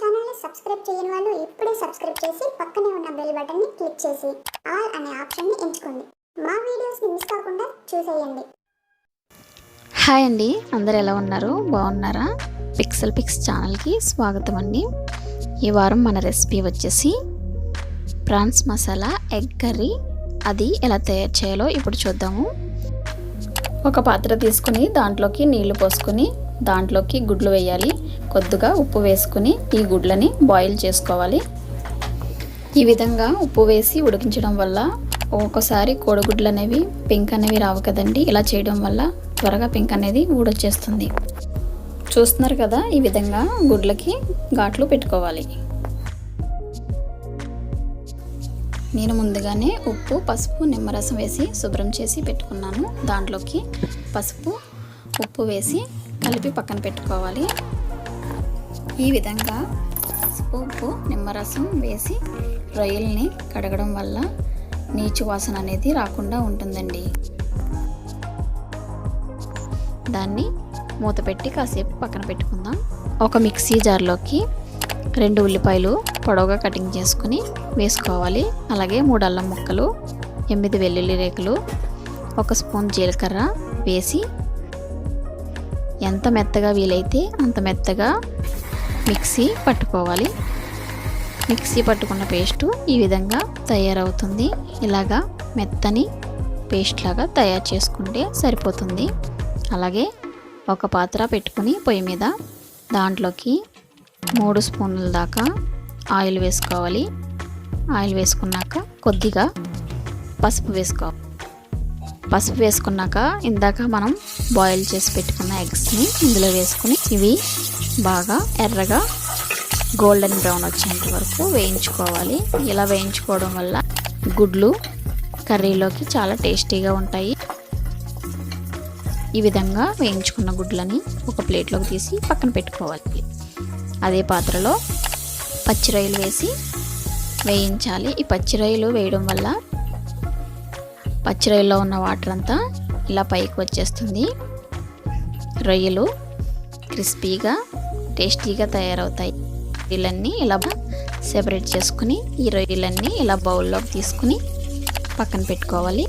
ఛానల్ని సబ్స్క్రైబ్ చేయని వాళ్ళు ఇప్పుడే సబ్స్క్రైబ్ చేసి పక్కనే ఉన్న బెల్ బటన్ని క్లిక్ చేసి ఆల్ అనే ఆప్షన్ని ఎంచుకోండి. మా వీడియోస్ని మిస్ కాకుండా చూసేయండి. హాయ్ అండి, అందరు ఎలా ఉన్నారు? బాగున్నారా? పిక్సెల్పిక్స్ ఛానల్కి స్వాగతం అండి. ఈ వారం మన రెసిపీ వచ్చేసి ప్రాన్స్ మసాలా ఎగ్ కర్రీ. అది ఎలా తయారు చేయాలో ఇప్పుడు చూద్దాము. ఒక పాత్ర తీసుకుని దాంట్లోకి నీళ్లు పోసుకొని దాంట్లోకి గుడ్లు వేయాలి. కొద్దిగా ఉప్పు వేసుకుని ఈ గుడ్లని బాయిల్ చేసుకోవాలి. ఈ విధంగా ఉప్పు వేసి ఉడికించడం వల్ల ఒక్కొక్కసారి కోడిగుడ్లు అనేవి పింక్ అనేవి రావు కదండి. ఇలా చేయడం వల్ల త్వరగా పింక్ అనేది ఊడొచ్చేస్తుంది. చూస్తున్నారు కదా, ఈ విధంగా గుడ్లకి ఘాట్లు పెట్టుకోవాలి. నేను ముందుగానే ఉప్పు, పసుపు, నిమ్మరసం వేసి శుభ్రం చేసి పెట్టుకున్నాను. దాంట్లోకి పసుపు, ఉప్పు వేసి కలిపి పక్కన పెట్టుకోవాలి. ఈ విధంగా పసుపు, ఉప్పు, నిమ్మరసం వేసి రొయ్యల్ని కడగడం వల్ల నీచు వాసన అనేది రాకుండా ఉంటుందండి. దాన్ని మూత పెట్టి కాసేపు పక్కన పెట్టుకుందాం. ఒక మిక్సీ జార్లోకి 2 ఉల్లిపాయలు పొడవుగా కటింగ్ చేసుకుని వేసుకోవాలి. అలాగే 3 అల్లం ముక్కలు, 8 వెల్లుల్లి రేకులు, 1 స్పూన్ జీలకర్ర వేసి ఎంత మెత్తగా వీలైతే అంత మెత్తగా మిక్సీ పట్టుకోవాలి. మిక్సీ పట్టుకున్న పేస్టు ఈ విధంగా తయారవుతుంది. ఇలాగా మెత్తని పేస్ట్ లాగా తయారు చేసుకుంటే సరిపోతుంది. అలాగే ఒక పాత్ర పెట్టుకుని పొయ్యి మీద దాంట్లోకి 3 స్పూన్ల దాకా ఆయిల్ వేసుకోవాలి. ఆయిల్ వేసుకున్నాక కొద్దిగా పసుపు వేసుకోవాలి. పసుపు వేసుకున్నాక ఇందాక మనం బాయిల్ చేసి పెట్టుకున్న ఎగ్స్ని ఇందులో వేసుకుని ఇవి బాగా ఎర్రగా గోల్డెన్ బ్రౌన్ వచ్చేంత వరకు వేయించుకోవాలి. ఇలా వేయించుకోవడం వల్ల గుడ్లు కర్రీలోకి చాలా టేస్టీగా ఉంటాయి. ఈ విధంగా వేయించుకున్న గుడ్లని ఒక ప్లేట్లోకి తీసి పక్కన పెట్టుకోవాలి. అదే పాత్రలో పచ్చి రొయ్యలు వేసి వేయించాలి. ఈ పచ్చి రొయ్యలు వేయడం వల్ల పచ్చి రొయ్యలో ఉన్న వాటర్ అంతా ఇలా పైకి వచ్చేస్తుంది. రొయ్యలు క్రిస్పీగా టేస్టీగా తయారవుతాయి. రొయ్యలన్నీ ఇలా సెపరేట్ చేసుకుని ఈ రొయ్యలన్నీ ఇలా బౌల్లోకి తీసుకుని పక్కన పెట్టుకోవాలి.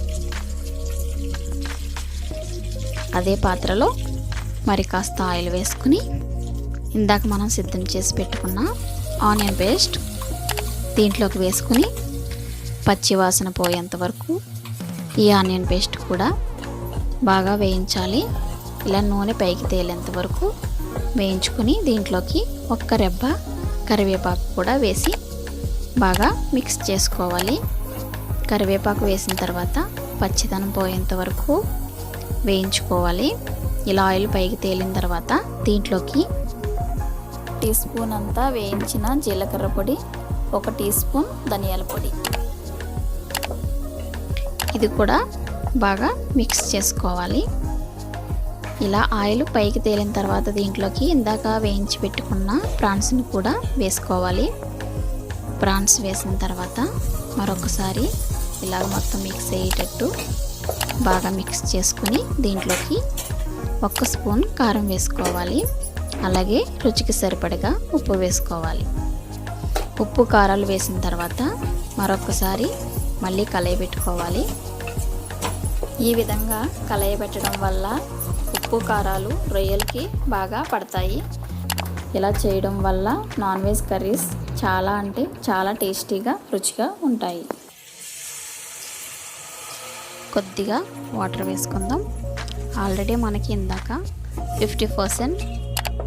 అదే పాత్రలో మరి కాస్త ఆయిల్ వేసుకుని ఇందాక మనం సిద్ధం చేసి పెట్టుకున్న ఆనియన్ పేస్ట్ దీంట్లోకి వేసుకుని పచ్చి వాసన పోయేంత వరకు ఈ ఆనియన్ పేస్ట్ కూడా బాగా వేయించాలి. ఇలా నూనె పైకి తేలేంత వరకు వేయించుకుని దీంట్లోకి 1 రెబ్బ కరివేపాకు కూడా వేసి బాగా మిక్స్ చేసుకోవాలి. కరివేపాకు వేసిన తర్వాత పచ్చిదనం పోయేంత వరకు వేయించుకోవాలి. ఇలా ఆయిల్ పైకి తేలిన తర్వాత దీంట్లోకి 1 టీ స్పూన్ అంతా వేయించిన జీలకర్ర పొడి, 1 టీ స్పూన్ ధనియాల పొడి, ఇది కూడా బాగా మిక్స్ చేసుకోవాలి. ఇలా ఆయిల్ పైకి తేలిన తర్వాత దీంట్లోకి ఇందాక వేయించి పెట్టుకున్న ప్రాన్స్ని కూడా వేసుకోవాలి. ప్రాన్స్ వేసిన తర్వాత మరొకసారి ఇలా మొత్తం మిక్స్ అయ్యేటట్టు బాగా మిక్స్ చేసుకుని దీంట్లోకి 1 స్పూన్ కారం వేసుకోవాలి. అలాగే రుచికి సరిపడగా ఉప్పు వేసుకోవాలి. ఉప్పు కారాలు వేసిన తర్వాత మరొకసారి మళ్ళీ కలయబెట్టుకోవాలి. ఈ విధంగా కలయబెట్టడం వల్ల ఉప్పు కారాలు రొయ్యలకి బాగా పడతాయి. ఇలా చేయడం వల్ల నాన్ వెజ్ కర్రీస్ చాలా అంటే చాలా టేస్టీగా రుచిగా ఉంటాయి. కొద్దిగా వాటర్ వేసుకుందాం. ఆల్రెడీ మనకి ఇందాక 50%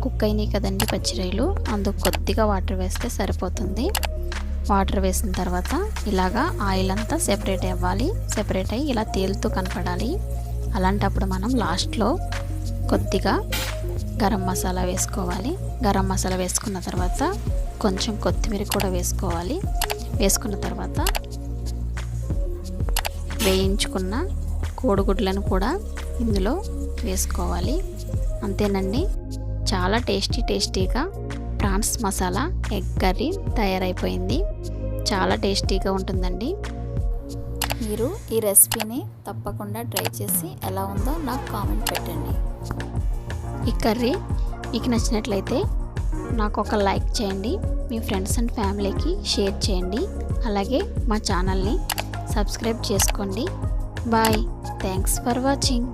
కుక్ అయినాయి కదండి పచ్చిరొయ్యలు, అందుకు కొద్దిగా వాటర్ వేస్తే సరిపోతుంది. వాటర్ వేసిన తర్వాత ఇలాగా ఆయిల్ అంతా సెపరేట్ అవ్వాలి. సెపరేట్ అయ్యి ఇలా తేలుతూ కనపడాలి. అలాంటప్పుడు మనం లాస్ట్లో కొద్దిగా గరం మసాలా వేసుకోవాలి. గరం మసాలా వేసుకున్న తర్వాత కొంచెం కొత్తిమీర కూడా వేసుకోవాలి. వేసుకున్న తర్వాత వేయించుకున్న కోడిగుడ్లను కూడా ఇందులో వేసుకోవాలి. అంతేనండి, చాలా టేస్టీగా ప్రాన్స్ మసాలా ఎగ్ కర్రీ తయారైపోయింది. చాలా టేస్టీగా ఉంటుందండి. మీరు ఈ రెసిపీని తప్పకుండా ట్రై చేసి ఎలా ఉందో నాకు కామెంట్ పెట్టండి. ఈ కర్రీ మీకు నచ్చినట్లయితే నాకు ఒక లైక్ చేయండి, మీ ఫ్రెండ్స్ అండ్ ఫ్యామిలీకి షేర్ చేయండి. అలాగే మా ఛానల్ని సబ్స్క్రైబ్ చేసుకోండి. Bye, thanks for watching.